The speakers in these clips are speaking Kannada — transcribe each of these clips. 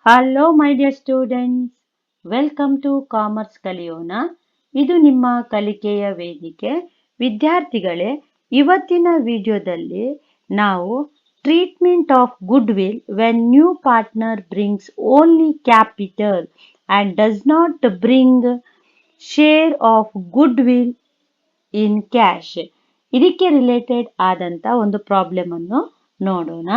Hello my dear students, welcome to commerce ಕಲಿಯೋಣ. ಇದು ನಿಮ್ಮ ಕಲಿಕೆಯ ವೇದಿಕೆ. ವಿದ್ಯಾರ್ಥಿಗಳೇ, ಇವತ್ತಿನ ವಿಡಿಯೋದಲ್ಲಿ ನಾವು treatment of goodwill when new partner brings only capital and does not bring share of goodwill in cash, ಇದಕ್ಕೆ ರಿಲೇಟೆಡ್ ಆದಂಥ ಒಂದು ಪ್ರಾಬ್ಲಮ್ ಅನ್ನು ನೋಡೋಣ.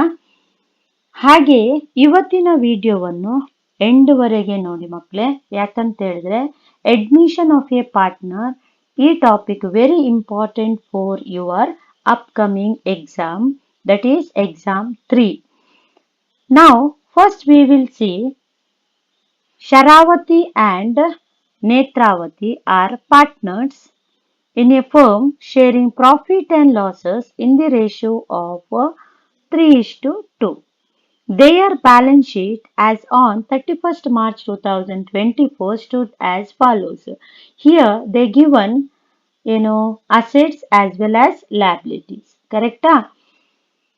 ಹಾಗೆ ಇವತ್ತಿನ ವಿಡಿಯೋವನ್ನು ಎಂಡ್ವರೆಗೆ ನೋಡಿ ಮಕ್ಕಳೇ. ಯಾಕಂತ ಹೇಳಿದ್ರೆ ಅಡ್ಮಿಷನ್ ಆಫ್ ಎ ಪಾರ್ಟ್ನರ್ ಈ topic very important for your upcoming exam, that is exam 3. Now first we will see Sharavati and Netravati are partners in a firm sharing profit and losses in the ratio of 3:2. Their balance sheet as on 31st March 2024 stood as follows. Here they given assets as well as liabilities. Correct?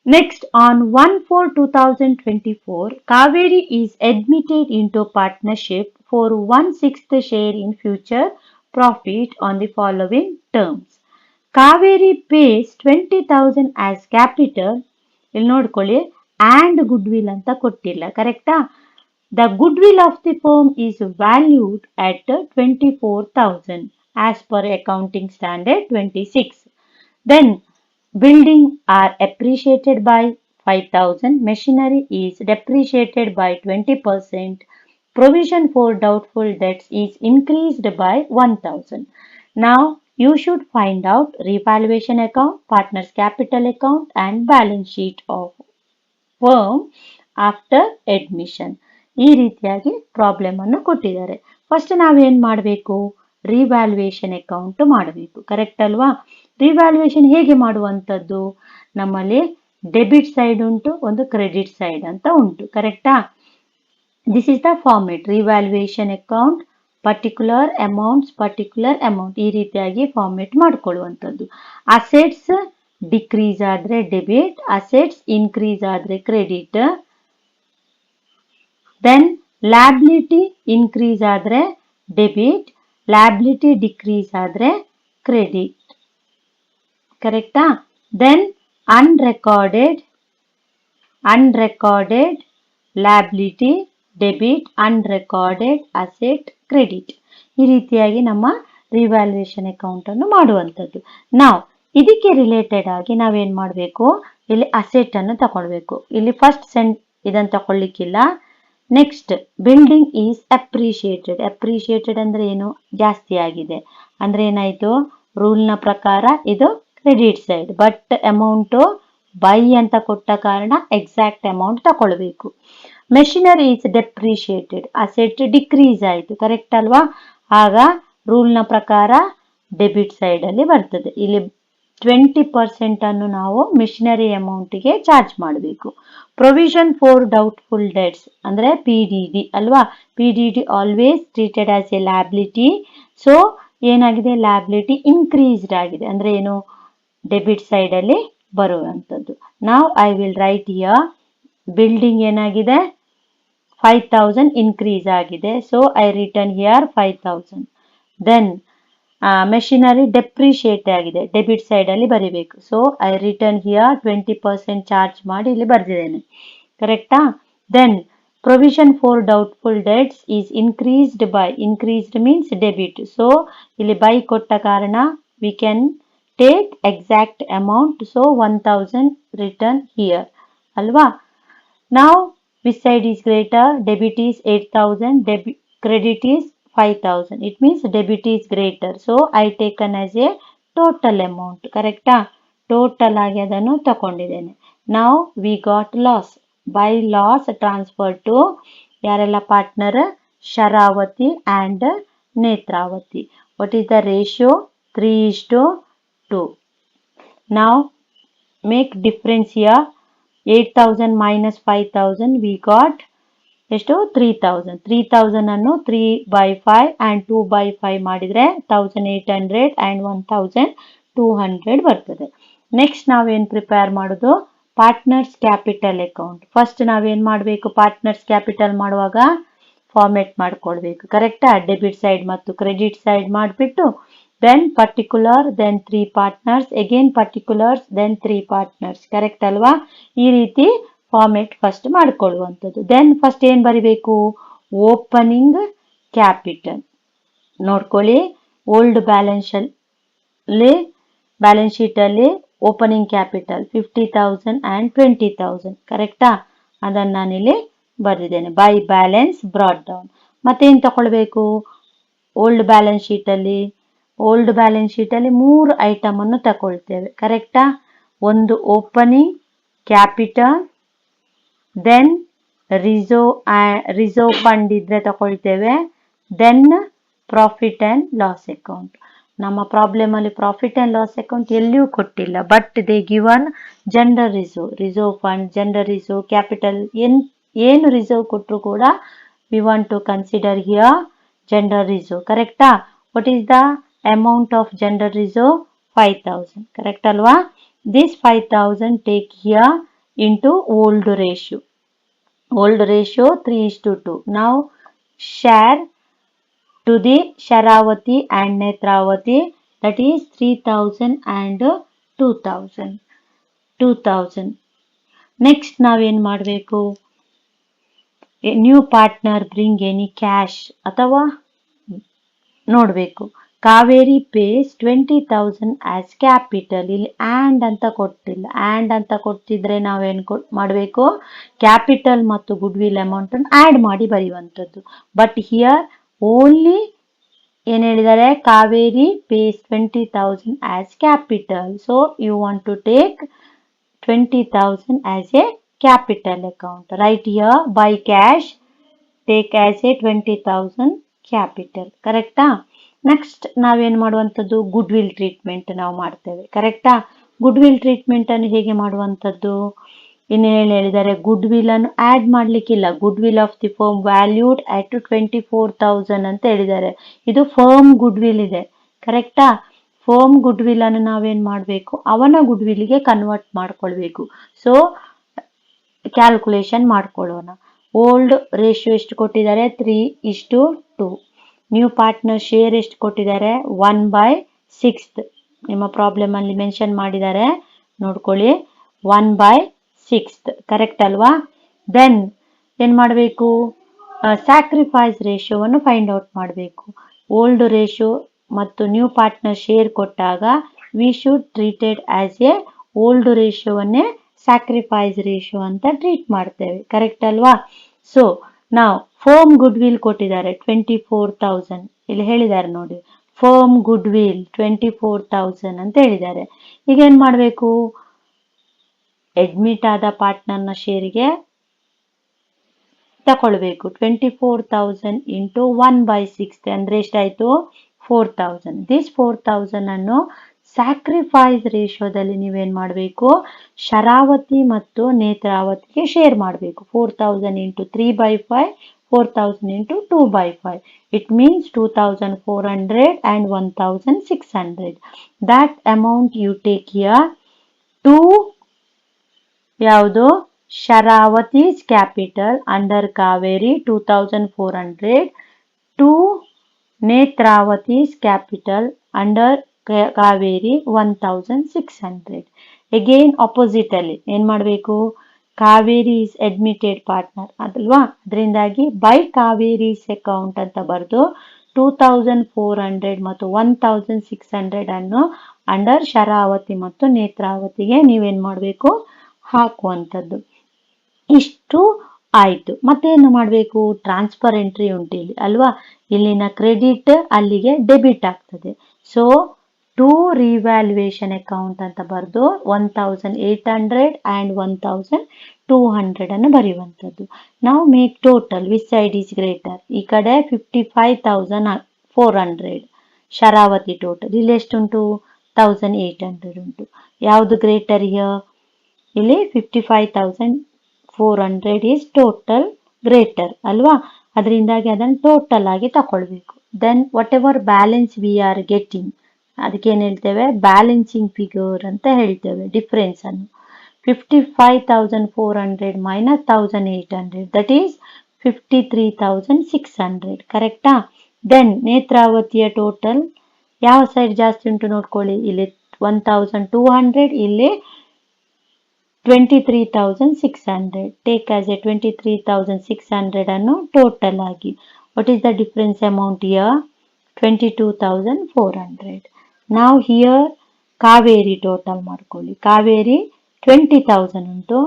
Next, on 1/4/2024, Kaveri is admitted into partnership for 1/6 share in future profit on the following terms. Kaveri pays 20,000 as capital. ಇಲ್ಲಿ ನೋಡ್ಕೊಳ್ಳಿ, ಆ್ಯಂಡ್ ಗುಡ್ ವಿಲ್ ಅಂತ ಕೊಟ್ಟಿಲ್ಲ. ಕರೆಕ್ಟಾ? The good will of the firm is valued at 24,000 as per accounting standard 26. Then building are appreciated by 5,000. Machinery is depreciated by 20%. Provision for doubtful debts is increased by 1,000. Now you should find out revaluation account, partners capital account and balance sheet of firm after admission. ಈ ರೀತಿಯಾಗಿ ಪ್ರಾಬ್ಲಮ್ ಅನ್ನು ಕೊಟ್ಟಿದ್ದಾರೆ. ಫಸ್ಟ್ ನಾವೇನು ಮಾಡಬೇಕು? ರಿವ್ಯಾಲ್ಯೂಯೇಷನ್ ಅಕೌಂಟ್ ಮಾಡಬೇಕು. ಕರೆಕ್ಟ್ ಅಲ್ವಾ? ರಿವ್ಯಾಲ್ಯೂಯೇಷನ್ ಹೇಗೆ ಮಾಡುವಂಥದ್ದು? ನಮ್ಮಲ್ಲಿ ಡೆಬಿಟ್ ಸೈಡ್ ಉಂಟು, ಒಂದು ಕ್ರೆಡಿಟ್ ಸೈಡ್ ಅಂತ ಉಂಟು. ಕರೆಕ್ಟಾ? This is the format. Revaluation account, particular amount, ಈ ರೀತಿಯಾಗಿ ಫಾರ್ಮೇಟ್ ಮಾಡ್ಕೊಳ್ಳುವಂಥದ್ದು. ಅಸೆಟ್ಸ್ ಡಿಕ್ರೀಸ್ ಆದರೆ ಡೆಬಿಟ್, ಅಸೆಟ್ಸ್ ಇನ್ಕ್ರೀಸ್ ಆದರೆ ಕ್ರೆಡಿಟ್. ದೆನ್ ಲ್ಯಾಬಿಲಿಟಿ ಇನ್ಕ್ರೀಸ್ ಆದರೆ ಡೆಬಿಟ್, ಲ್ಯಾಬಿಲಿಟಿ ಡಿಕ್ರೀಸ್ ಆದರೆ ಕ್ರೆಡಿಟ್. ಕರೆಕ್ಟಾ? Then unrecorded liability debit, unrecorded asset credit. ಈ ರೀತಿಯಾಗಿ ನಮ್ಮ ರಿವ್ಯಾಲ್ಯೂಯೇಷನ್ ಅಕೌಂಟ್ ಅನ್ನು ಮಾಡುವಂಥದ್ದು. ನಾವು ಇದಕ್ಕೆ ರಿಲೇಟೆಡ್ ಆಗಿ ನಾವೇನು ಮಾಡಬೇಕು? ಇಲ್ಲಿ ಅಸೆಟ್ ಅನ್ನು ತಗೊಳ್ಬೇಕು. ಇಲ್ಲಿ ಫಸ್ಟ್ ಇದನ್ನು ತಗೊಳ್ಲಿಕ್ಕಿಲ್ಲ. ನೆಕ್ಸ್ಟ್, ಬಿಲ್ಡಿಂಗ್ ಈಸ್ ಅಪ್ರಿಷಿಯೇಟೆಡ್ ಅಂದ್ರೆ ಏನು? ಜಾಸ್ತಿ ಆಗಿದೆ ಅಂದ್ರೆ ಏನಾಯ್ತು? ರೂಲ್ನ ಪ್ರಕಾರ ಇದು credit side, but amount by ಅಂತ ಕೊಟ್ಟ ಕಾರಣ ಎಕ್ಸಾಕ್ಟ್ ಅಮೌಂಟ್ ತಗೊಳ್ಬೇಕು. ಮೆಷಿನರಿ ಈಸ್ ಡೆಪ್ರಿಷಿಯೇಟೆಡ್, ಅಸೆಟ್ ಡಿಕ್ರೀಸ್ ಆಯಿತು. ಕರೆಕ್ಟ್ ಅಲ್ವಾ? ಆಗ ರೂಲ್ನ ಪ್ರಕಾರ ಡೆಬಿಟ್ ಸೈಡ್ ಅಲ್ಲಿ ಬರ್ತದೆ. ಇಲ್ಲಿ 20% ಅನ್ನು ನಾವು ಮಿಷನರಿ ಅಮೌಂಟಿಗೆ ಚಾರ್ಜ್ ಮಾಡಬೇಕು. ಪ್ರೊವಿಷನ್ ಫಾರ್ ಡೌಟ್ಫುಲ್ ಡೆಟ್ಸ್ ಅಂದ್ರೆ PDD ಅಲ್ವಾ? PDD always treated as a liability. So ಏನಾಗಿದೆ? ಲ್ಯಾಬಿಲಿಟಿ ಇನ್ಕ್ರೀಸ್ಡ್ ಆಗಿದೆ ಅಂದ್ರೆ ಏನು? ಡೆಬಿಟ್ ಸೈಡ್ ಅಲ್ಲಿ ಬರುವಂಥದ್ದು. ನಾವು I will write here building ಏನಾಗಿದೆ? 5,000 ಇನ್ಕ್ರೀಸ್ ಆಗಿದೆ. So I return here 5,000. Then machinery depreciate ಆಗಿದೆ, ಡೆಬಿಟ್ ಸೈಡ್ ಅಲ್ಲಿ ಬರೀಬೇಕು. So I return here 20% charge ಮಾಡಿ ಇಲ್ಲಿ ಬರ್ದಿದ್ದೇನೆ. ಕರೆಕ್ಟಾ? Then provision for doubtful debts is increased means debit. So ಇಲ್ಲಿ ಬೈ ಕೊಟ್ಟ ಕಾರಣ we can take exact amount. So 1,000 return here ಅಲ್ವಾ? ನಾವು which side is greater? Debit is 8,000, credit is 5,000. It means debit is greater. So I taken as a total amount. ಕರೆಕ್ಟಾ? ಟೋಟಲ್ ಆಗಿ ಅದನ್ನು ತಗೊಂಡಿದ್ದೇನೆ. Now we got loss. By loss transfer to ಯಾರೆಲ್ಲ partner? Sharavathi and Netravathi. What is the ratio? 3:2. Now make difference here. 8,000 minus 5,000 we got ಎಷ್ಟು? 3,000. 3,000 ಅನ್ನು 3/5 and 2/5 ಮಾಡಿದ್ರೆ 1,800 and 1,200 ಬರ್ತದೆ. ನೆಕ್ಸ್ಟ್ ನಾವೇನು ಪ್ರಿಪೇರ್ ಮಾಡೋದು? Partners capital account. ಫಸ್ಟ್ ನಾವೇನ್ ಮಾಡಬೇಕು, ಪಾರ್ಟ್ನರ್ಸ್ ಕ್ಯಾಪಿಟಲ್ ಮಾಡುವಾಗ ಫಾರ್ಮೆಟ್ ಮಾಡ್ಕೊಳ್ಬೇಕು. ಕರೆಕ್ಟಾ? ಡೆಬಿಟ್ ಸೈಡ್ ಮತ್ತು ಕ್ರೆಡಿಟ್ ಸೈಡ್ ಮಾಡಿಬಿಟ್ಟು then particular, then 3 partners, again particulars, then 3 partners. Correct ಅಲ್ವಾ? ಈ ರೀತಿ ಫಾರ್ಮೆಟ್ ಫಸ್ಟ್ ಮಾಡ್ಕೊಳ್ಳುವಂಥದ್ದು. ದೆನ್ ಫಸ್ಟ್ ಏನ್ ಬರಿಬೇಕು, ಓಪನಿಂಗ್ ಕ್ಯಾಪಿಟಲ್. ನೋಡ್ಕೊಳ್ಳಿ, ಓಲ್ಡ್ ಬ್ಯಾಲೆನ್ಸ್ ಶೀಟ್ ಅಲ್ಲಿ ಓಪನಿಂಗ್ ಕ್ಯಾಪಿಟಲ್ 50,000 and 20,000. ಕರೆಕ್ಟಾ? ಅದನ್ನ ನಾನಿಲ್ಲಿ ಬರೆದಿದ್ದೇನೆ. By balance brought down. ಮತ್ತೇನ್ ತಗೊಳ್ಬೇಕು, ಓಲ್ಡ್ ಬ್ಯಾಲೆನ್ಸ್ ಶೀಟ್ ಅಲ್ಲಿ 3 ಐಟಮ್ ಅನ್ನು ತಗೊಳ್ತೇವೆ. ಕರೆಕ್ಟಾ? ಒಂದು opening capital, then reserve fund ಇದ್ರೆ ತಗೊಳ್ತೇವೆ, then profit and loss account. ನಮ್ಮ ಪ್ರಾಬ್ಲಮ್ ಅಲ್ಲಿ ಪ್ರಾಫಿಟ್ ಅಂಡ್ ಲಾಸ್ ಅಕೌಂಟ್ ಎಲ್ಲಿಯೂ ಕೊಟ್ಟಿಲ್ಲ, but they given general reserve fund, general reserve, capital, ಏನು ರಿಸರ್ವ್ ಕೊಟ್ಟರು ಕೂಡ we want to consider here general reserve. ಕರೆಕ್ಟಾ? What is the amount of general reserve? 5,000. Correct ಅಲ್ವಾ? This 5,000 take here into old ratio. Old ratio 3:2. Now share to the Sharavati and Netravati, that is 3,000 and 2,000. 2,000. Next ನಾವೇನ್ ಮಾಡಬೇಕು, new partner bring any cash ಅಥವಾ ನೋಡಬೇಕು. Kaveri pays 20,000 as capital. ಇಲ್ಲಿ ಆ್ಯಂಡ್ ಅಂತ ಕೊಟ್ಟಿಲ್ಲ. ಆ್ಯಂಡ್ ಅಂತ ಕೊಟ್ಟಿದ್ರೆ ನಾವೇನು ಮಾಡಬೇಕು, ಕ್ಯಾಪಿಟಲ್ ಮತ್ತು ಗುಡ್ ವಿಲ್ ಅಮೌಂಟ್ ಅನ್ನು ಆ್ಯಡ್ ಮಾಡಿ ಬರೆಯುವಂಥದ್ದು. ಬಟ್ ಹಿಯರ್ ಓನ್ಲಿ ಏನು ಹೇಳಿದ್ದಾರೆ, Kaveri pays 20,000 as capital. So you want to take 20,000 as a capital account. Right here by cash, take as a 20,000 capital. ಕರೆಕ್ಟಾ? ನೆಕ್ಸ್ಟ್ ನಾವೇನ್ ಮಾಡುವಂಥದ್ದು, ಗುಡ್ ವಿಲ್ ಟ್ರೀಟ್ಮೆಂಟ್ ನಾವು ಮಾಡ್ತೇವೆ. ಕರೆಕ್ಟಾ? ಗುಡ್ ವಿಲ್ ಟ್ರೀಟ್ಮೆಂಟ್ ಅನ್ನು ಹೇಗೆ ಮಾಡುವಂಥದ್ದು, ಇನ್ನೇನು ಹೇಳಿದ್ದಾರೆ, ಗುಡ್ ವಿಲ್ ಅನ್ನು ಆಡ್ ಮಾಡ್ಲಿಕ್ಕಿಲ್ಲ. Goodwill of the firm valued at 24,000 ಅಂತ ಹೇಳಿದ್ದಾರೆ. ಇದು ಫರ್ಮ್ ಗುಡ್ ವಿಲ್ ಇದೆ. ಕರೆಕ್ಟಾ? ಫರ್ಮ್ ಗುಡ್ ವಿಲ್ ಅನ್ನು ನಾವೇನ್ ಮಾಡಬೇಕು, ಅವನ ಗುಡ್ ವಿಲ್ಗೆ ಕನ್ವರ್ಟ್ ಮಾಡ್ಕೊಳ್ಬೇಕು. ಸೊ ಕ್ಯಾಲ್ಕುಲೇಷನ್ ಮಾಡ್ಕೊಳ್ಳೋಣ. ಓಲ್ಡ್ ರೇಷಿಯೋ ಎಷ್ಟು ಕೊಟ್ಟಿದ್ದಾರೆ, 3:2. ನ್ಯೂ ಪಾರ್ಟ್ನರ್ ಶೇರ್ ಎಷ್ಟು ಕೊಟ್ಟಿದ್ದಾರೆ, 1/6. ನಿಮ್ಮ ಪ್ರಾಬ್ಲಮ್ ಅಲ್ಲಿ ಮೆನ್ಷನ್ ಮಾಡಿದ್ದಾರೆ, ನೋಡ್ಕೊಳ್ಳಿ, 1/6. ಕರೆಕ್ಟ್ ಅಲ್ವಾ? ದೆನ್ ಏನ್ ಮಾಡಬೇಕು, ಸ್ಯಾಕ್ರಿಫೈಸ್ ರೇಷಿಯೋವನ್ನು ಫೈಂಡ್ ಔಟ್ ಮಾಡಬೇಕು. ಓಲ್ಡ್ ರೇಷಿಯೋ ಮತ್ತು ನ್ಯೂ ಪಾರ್ಟ್ನರ್ ಶೇರ್ ಕೊಟ್ಟಾಗ we should treated as a old ರೇಷಿಯೋವನ್ನೇ ಸ್ಯಾಕ್ರಿಫೈಸ್ ರೇಷಿಯೋ ಅಂತ ಟ್ರೀಟ್ ಮಾಡ್ತೇವೆ. ಕರೆಕ್ಟ್ ಅಲ್ವಾ? ಸೊ ನಾವು ಫರ್ಮ್ ಗುಡ್ ವಿಲ್ ಕೊಟ್ಟಿದ್ದಾರೆ 24,000. ಇಲ್ಲಿ ಹೇಳಿದ್ದಾರೆ ನೋಡಿ, ಫರ್ಮ್ ಗುಡ್ ವಿಲ್ 24,000 ಅಂತ ಹೇಳಿದ್ದಾರೆ. ಈಗ ಏನ್ ಮಾಡಬೇಕು, ಅಡ್ಮಿಟ್ ಆದ ಪಾರ್ಟ್ನರ್ನ ಶೇರಿಗೆ ತಗೊಳ್ಬೇಕು. 24,000 ಇಂಟು 1/6 ಅಂದ್ರೆ ಎಷ್ಟಾಯ್ತು, 4,000. ದಿಸ್ 4,000 ಅನ್ನು ಸ್ಯಾಕ್ರಿಫೈಸ್ ರೇಷಿಯೋದಲ್ಲಿ ನೀವೇನ್ ಮಾಡಬೇಕು, ಶರಾವತಿ ಮತ್ತು ನೇತ್ರಾವತಿಗೆ ಶೇರ್ ಮಾಡಬೇಕು. 4,000 into 3/5, 4,000 into 2/5. It means 2,400 and 1,600. that amount you take here to ಯಾವುದು, ಶರಾವತಿ's capital under Kaveri 2,400 to ನೇತ್ರಾವತಿ's capital under Kaveri 1,600. Again opposite ಅಲ್ಲಿ ಏನ್ ಮಾಡಬೇಕು, ಕಾವೇರಿ ಇಸ್ ಅಡ್ಮಿಟೆಡ್ ಪಾರ್ಟ್ನರ್ ಅದಲ್ವಾ, ಅದರಿಂದಾಗಿ ಬೈ ಕಾವೇರಿಸ್ ಅಕೌಂಟ್ ಅಂತ ಬರೆದು 2,400 ಮತ್ತು 1,600 ಅನ್ನು ಅಂಡರ್ ಶರಾವತಿ ಮತ್ತು ನೇತ್ರಾವತಿಗೆ ನೀವೇನ್ ಮಾಡಬೇಕು, ಹಾಕುವಂಥದ್ದು. ಇಷ್ಟು ಆಯ್ತು. ಮತ್ತೇನು ಮಾಡಬೇಕು, ಟ್ರಾನ್ಸ್ಫರ್ ಎಂಟ್ರಿ ಉಂಟು ಇಲ್ಲಿ ಅಲ್ವಾ, ಇಲ್ಲಿನ ಕ್ರೆಡಿಟ್ ಅಲ್ಲಿಗೆ ಡೆಬಿಟ್ ಆಗ್ತದೆ. ಸೊ ಟು ರಿವ್ಯಾಲ್ಯೂಯೇಷನ್ ಅಕೌಂಟ್ ಅಂತ ಬರೆದು 1,800 and 1,200 ಅನ್ನು ಬರೆಯುವಂಥದ್ದು. ನಾವು make total which side is greater. ಈ ಕಡೆ 55,400 ಶರಾವತಿ ಟೋಟಲ್, ಇಲ್ಲಿ ಎಷ್ಟುಂಟು, 1,800 ಉಂಟು. ಯಾವುದು ಗ್ರೇಟರ್ ಹಿಯರ್, ಇಲ್ಲಿ 55,400 ಈಸ್ ಟೋಟಲ್ ಗ್ರೇಟರ್ ಅಲ್ವಾ, ಅದರಿಂದಾಗಿ ಅದನ್ನು ಟೋಟಲ್ ಆಗಿ ತಗೊಳ್ಬೇಕು. Then whatever balance we are getting, ಅದಕ್ಕೇನು ಹೇಳ್ತೇವೆ, ಬ್ಯಾಲೆನ್ಸಿಂಗ್ ಫಿಗರ್ ಅಂತ ಹೇಳ್ತೇವೆ ಡಿಫ್ರೆನ್ಸ್ ಅನ್ನು. 55,400 minus 1,800, that is 53,600. ಕರೆಕ್ಟಾ? ದೆನ್ ನೇತ್ರಾವತಿಯ ಟೋಟಲ್ ಯಾವ ಸೈಡ್ ಜಾಸ್ತಿ ಉಂಟು ನೋಡ್ಕೊಳ್ಳಿ. ಇಲ್ಲಿ 1,200, ಇಲ್ಲಿ 23,600. ಟೇಕ್ ಆಸ್ ಎ 23,600 ಅನ್ನು ಟೋಟಲ್ ಆಗಿ. What is the difference amount here? 22,400. ನಾವು ಹಿಯರ್ ಕಾವೇರಿ ಟೋಟಲ್ ಮಾಡ್ಕೊಳ್ಳಿ. ಕಾವೇರಿ 20,000 ಉಂಟು,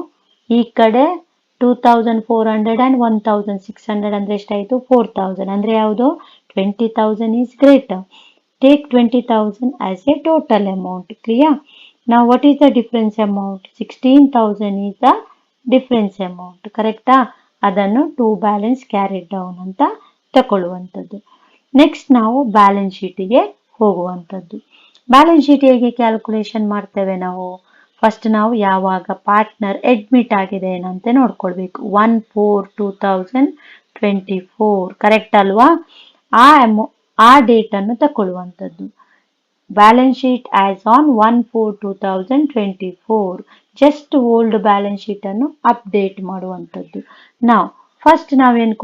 ಈ ಕಡೆ 2,400 and 1,600 ಅಂದ್ರೆ ಎಷ್ಟಾಯಿತು? 4,000. ಅಂದ್ರೆ ಯಾವುದು? 20,000 is greater. Take 20,000 as a total amount. Clear? Now what is the difference amount? 16,000 is the difference amount. ಕರೆಕ್ಟಾ? ಅದನ್ನು ಟು ಬ್ಯಾಲೆನ್ಸ್ ಕ್ಯಾರಿಡ್ ಡೌನ್ ಅಂತ ತಗೊಳ್ಳುವಂಥದ್ದು. ನೆಕ್ಸ್ಟ್ ನಾವು ಬ್ಯಾಲೆನ್ಸ್ ಶೀಟಿಗೆ ಹೋಗುವಂಥದ್ದು. ಬ್ಯಾಲೆನ್ಸ್ ಶೀಟ್ ಹೇಗೆ ಕ್ಯಾಲ್ಕುಲೇಷನ್ ಮಾಡ್ತೇವೆ ನಾವು? ಫಸ್ಟ್ ನಾವು ಯಾವಾಗ ಪಾರ್ಟ್ನರ್ ಅಡ್ಮಿಟ್ ಆಗಿದೆ ಏನಂತ ನೋಡ್ಕೊಳ್ಬೇಕು. 1/4/2024 ಕರೆಕ್ಟ್ ಅಲ್ವಾ? ಆ ಡೇಟ್ ಅನ್ನು ತಗೊಳ್ಳುವಂಥದ್ದು. Balance sheet as on 1/4/2024. Just old balance sheet ಅನ್ನು ಅಪ್ಡೇಟ್ ಮಾಡುವಂಥದ್ದು. ನಾವು ಫಸ್ಟ್ ನಾವೇನು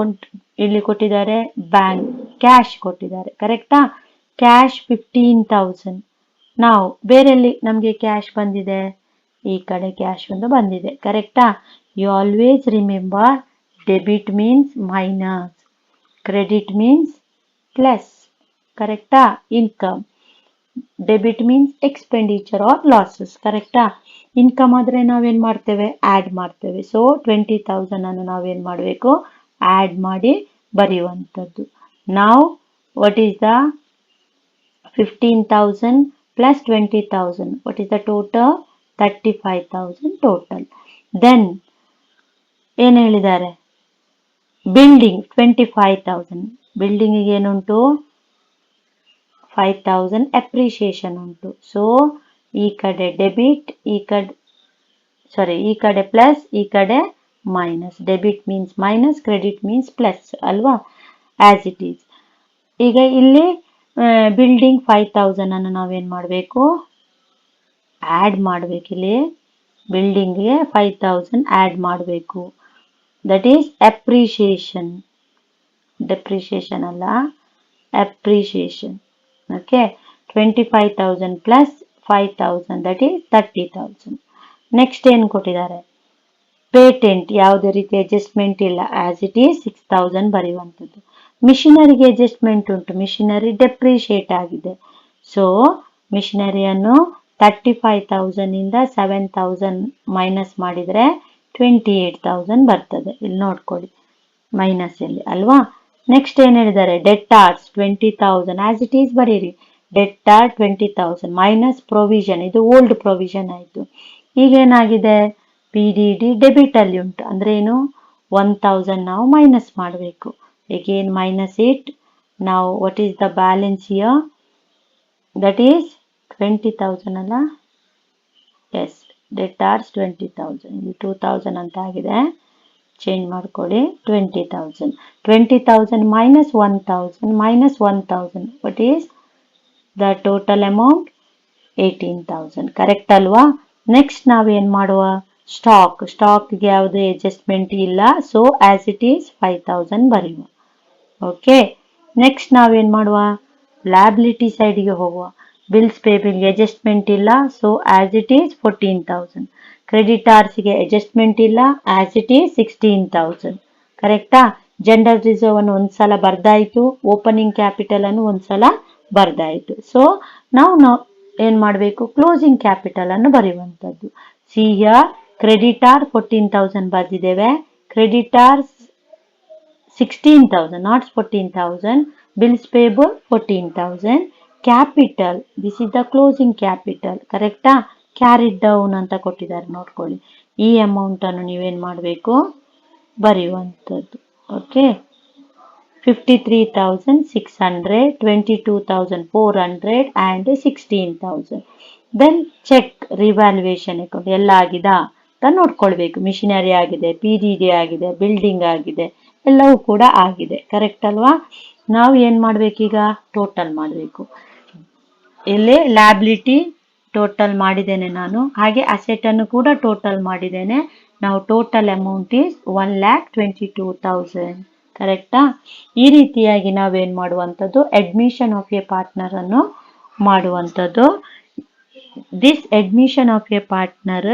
ಇಲ್ಲಿ ಕೊಟ್ಟಿದ್ದಾರೆ? ಬ್ಯಾಂಕ್ ಕ್ಯಾಶ್ ಕೊಟ್ಟಿದ್ದಾರೆ. ಕರೆಕ್ಟಾ? ಕ್ಯಾಶ್ 15,000. ನಾವು ಬೇರೆಲ್ಲಿ ನಮಗೆ ಕ್ಯಾಶ್ ಬಂದಿದೆ? ಈ ಕಡೆ ಕ್ಯಾಶ್ ಒಂದು ಬಂದಿದೆ. ಕರೆಕ್ಟಾ? You always remember debit means minus, credit means plus. ಕರೆಕ್ಟಾ? Income. Debit means expenditure or losses. ಕರೆಕ್ಟಾ? ಇನ್ಕಮ್ ಆದ್ರೆ ನಾವೇನ್ ಮಾಡ್ತೇವೆ? ಆಡ್ ಮಾಡ್ತೇವೆ. ಸೊ 20,000 ಅನ್ನು ನಾವೇನ್ ಮಾಡಬೇಕು? ಆಡ್ ಮಾಡಿ ಬರೆಯುವಂಥದ್ದು. ನಾವು what is the 15,000 plus 20,000? What is the total? 35,000 total. Then ಏನು ಹೇಳಿದ್ದಾರೆ? ಬಿಲ್ಡಿಂಗ್ 25,000. ಬಿಲ್ಡಿಂಗಿಗೆ ಏನುಂಟು? 5,000 ಅಪ್ರಿಷಿಯೇಷನ್ ಉಂಟು. ಸೊ ಈ ಕಡೆ ಡೆಬಿಟ್, ಈ ಕಡೆ ಪ್ಲಸ್, ಈ ಕಡೆ minus. Debit means minus, credit means plus ಅಲ್ವಾ? As it is. ಈಗ ಇಲ್ಲಿ ಬಿಲ್ಡಿಂಗ್ 5,000 ಅನ್ನು ನಾವೇನ್ ಮಾಡಬೇಕು? ಆಡ್ ಮಾಡಬೇಕು. ಇಲ್ಲಿ ಬಿಲ್ಡಿಂಗ್ಗೆ 5,000 ಆಡ್ ಮಾಡಬೇಕು. ದಟ್ ಈಸ್ ಅಪ್ರಿಷಿಯೇಷನ್, ಡೆಪ್ರಿಷಿಯೇಷನ್ ಅಲ್ಲ, appreciation. Okay. 25,000 plus 5,000 that is 30,000. Next ಏನು ಕೊಟ್ಟಿದ್ದಾರೆ? ಪೇಟೆಂಟ್ ಯಾವುದೇ ರೀತಿ ಅಡ್ಜಸ್ಟ್ಮೆಂಟ್ ಇಲ್ಲ, ಆಸ್ ಇಟ್ ಈಸ್ 6,000 ಬರೆಯುವಂಥದ್ದು. ಮಿಷಿನರಿಗೆ ಅಡ್ಜಸ್ಟ್ಮೆಂಟ್ ಉಂಟು, ಮಿಷಿನರಿ ಡೆಪ್ರಿಷಿಯೇಟ್ ಆಗಿದೆ. ಸೊ ಮಿಷಿನರಿಯನ್ನು 35,000 ಇಂದ 7,000 ಮೈನಸ್ ಮಾಡಿದರೆ 28,000 ಬರ್ತದೆ. ಇಲ್ಲಿ ನೋಡ್ಕೊಳ್ಳಿ ಮೈನಸ್ ಇಲ್ಲಿ ಅಲ್ವಾ? ನೆಕ್ಸ್ಟ್ ಏನ್ ಹೇಳಿದ್ದಾರೆ? ಡೆಟಾರ್ಸ್ 20,000 ಆಸ್ ಇಟ್ ಈಸ್ ಬರೀರಿ. ಡೆಟಾರ್ 20,000 ಮೈನಸ್ ಪ್ರೊವಿಷನ್, ಇದು ಓಲ್ಡ್ ಪ್ರೊವಿಷನ್ ಆಯಿತು. ಈಗೇನಾಗಿದೆ? PDD ಡೆಬಿಟ್ ಅಲ್ಲಿ ಉಂಟು. ಅಂದ್ರೆ ಏನು? 1,000 ನಾವು ಮೈನಸ್ ಮಾಡಬೇಕು. Again minus it. ನಾವು what is the balance here? That is 20,000 ಅಲ್ಲ? Yes, debtors 20,000. ಇಲ್ಲಿ 2,000 ಅಂತ ಆಗಿದೆ, ಚೇಂಜ್ ಮಾಡ್ಕೊಳ್ಳಿ. 20,000. 20,000 minus 1,000 minus 1,000. What is the total amount? 18,000. Correct ಅಲ್ವಾ? ನೆಕ್ಸ್ಟ್ ನಾವೇನ್ ಮಾಡುವ? ಸ್ಟಾಕ್ಗೆ ಯಾವುದೇ ಅಡ್ಜಸ್ಟ್ಮೆಂಟ್ ಇಲ್ಲ. ಸೊ ಆಸ್ ಇಟ್ ಈಸ್ 5,000 ಬರೆಯುವ. ಓಕೆ. ನೆಕ್ಸ್ಟ್ ನಾವೇನ್ ಮಾಡುವ? ಲ್ಯಾಬಿಲಿಟಿ ಸೈಡ್ಗೆ ಹೋಗುವ. ಬಿಲ್ಸ್ ಪೇಬಲ್ಗೆ ಅಡ್ಜಸ್ಟ್ಮೆಂಟ್ ಇಲ್ಲ. So as it is 14,000. ಕ್ರೆಡಿಟಾರ್ಸ್ಗೆ ಅಡ್ಜಸ್ಟ್ಮೆಂಟ್ ಇಲ್ಲ, ಆಸ್ ಇಟ್ ಈಸ್ 16,000. ಕರೆಕ್ಟಾ? ಜನರಲ್ ರಿಸರ್ವ್ ಅನ್ನು ಒಂದ್ಸಲ ಬರ್ದಾಯ್ತು, ಓಪನಿಂಗ್ ಕ್ಯಾಪಿಟಲ್ ಅನ್ನು ಒಂದ್ಸಲ ಬರ್ದಾಯ್ತು. ಸೊ ನಾವು ಏನ್ ಮಾಡಬೇಕು? ಕ್ಲೋಸಿಂಗ್ ಕ್ಯಾಪಿಟಲ್ ಅನ್ನು ಬರೆಯುವಂಥದ್ದು. ಸಿ ಹಿಯರ್ ಕ್ರೆಡಿಟಾರ್ 14,000 ಬರ್ದಿದ್ದೇವೆ, creditors 16,000 not 14,000, bills payable 14,000, capital this is the closing capital. ಕರೆಕ್ಟಾ? ಕ್ಯಾರಿಡ್ ಡೌನ್ ಅಂತ ಕೊಟ್ಟಿದ್ದಾರೆ ನೋಡ್ಕೊಳ್ಳಿ. ಈ ಅಮೌಂಟ್ ಅನ್ನು ನೀವೇನ್ ಮಾಡಬೇಕು? ಬರೆಯುವಂಥದ್ದು. Okay. 53,600, 22,400 and 16,000. Then check revaluation account ಎಲ್ಲ ಆಗಿದಾ ಅಂತ ನೋಡ್ಕೊಳ್ಬೇಕು. ಮಿಷಿನರಿ ಆಗಿದೆ, PDD ಆಗಿದೆ, ಬಿಲ್ಡಿಂಗ್ ಆಗಿದೆ, ಎಲ್ಲವೂ ಕೂಡ ಆಗಿದೆ. ಕರೆಕ್ಟ್ ಅಲ್ವಾ? ನಾವು ಏನ್ ಮಾಡ್ಬೇಕೀಗ? ಟೋಟಲ್ ಮಾಡಬೇಕು. ಇಲ್ಲಿ ಲ್ಯಾಬಿಲಿಟಿ ಟೋಟಲ್ ಮಾಡಿದ್ದೇನೆ ನಾನು. ಹಾಗೆ ಅಸೆಟ್ ಅನ್ನು ಕೂಡ ಟೋಟಲ್ ಮಾಡಿದ್ದೇನೆ. ನಾವು ಟೋಟಲ್ ಅಮೌಂಟ್ ಈಸ್ 1,22,000. ಕರೆಕ್ಟಾ? ಈ ರೀತಿಯಾಗಿ ನಾವೇನ್ ಮಾಡುವಂಥದ್ದು, ಅಡ್ಮಿಷನ್ ಆಫ್ ಎ ಪಾರ್ಟ್ನರ್ ಅನ್ನು ಮಾಡುವಂಥದ್ದು. This admission of A partner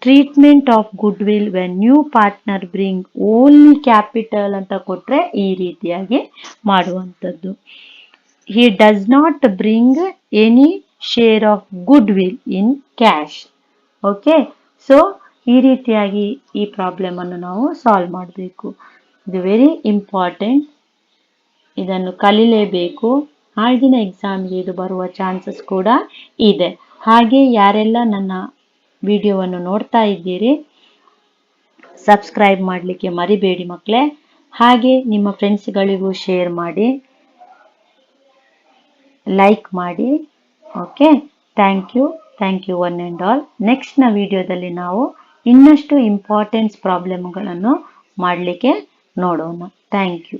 treatment of goodwill when new partner bring only capital ಅಂತ ಕೊಟ್ರೆ ಈ ರೀತಿಯಾಗಿ ಮಾಡುವಂಥದ್ದು. he does not bring any share of goodwill in cash. Okay, so ಈ ರೀತಿಯಾಗಿ ಈ ಪ್ರಾಬ್ಲಮ್ ಅನ್ನು ನಾವು ಸಾಲ್ವ್ ಮಾಡಬೇಕು. ಇದು ವೆರಿ ಇಂಪಾರ್ಟೆಂಟ್, ಇದನ್ನು ಕಲಿಲೇಬೇಕು. ಹಾಗಿನ ಎಕ್ಸಾಮ್ಗೆ ಇದು ಬರುವ ಚಾನ್ಸಸ್ ಕೂಡ ಇದೆ. ಹಾಗೆ ಯಾರೆಲ್ಲ ನನ್ನ ವಿಡಿಯೋವನ್ನು ನೋಡ್ತಾ ಇದ್ದೀರಿ, ಸಬ್ಸ್ಕ್ರೈಬ್ ಮಾಡಲಿಕ್ಕೆ ಮರಿಬೇಡಿ ಮಕ್ಕಳೇ. ಹಾಗೆ ನಿಮ್ಮ ಫ್ರೆಂಡ್ಸ್ಗಳಿಗೂ ಶೇರ್ ಮಾಡಿ, ಲೈಕ್ ಮಾಡಿ. Okay, thank you one and all. ನೆಕ್ಸ್ಟ್ನ ವಿಡಿಯೋದಲ್ಲಿ ನಾವು ಇನ್ನಷ್ಟು ಇಂಪಾರ್ಟೆನ್ಸ್ ಪ್ರಾಬ್ಲಮ್ಗಳನ್ನು ಮಾಡಲಿಕ್ಕೆ ನೋಡೋಣ. Thank you.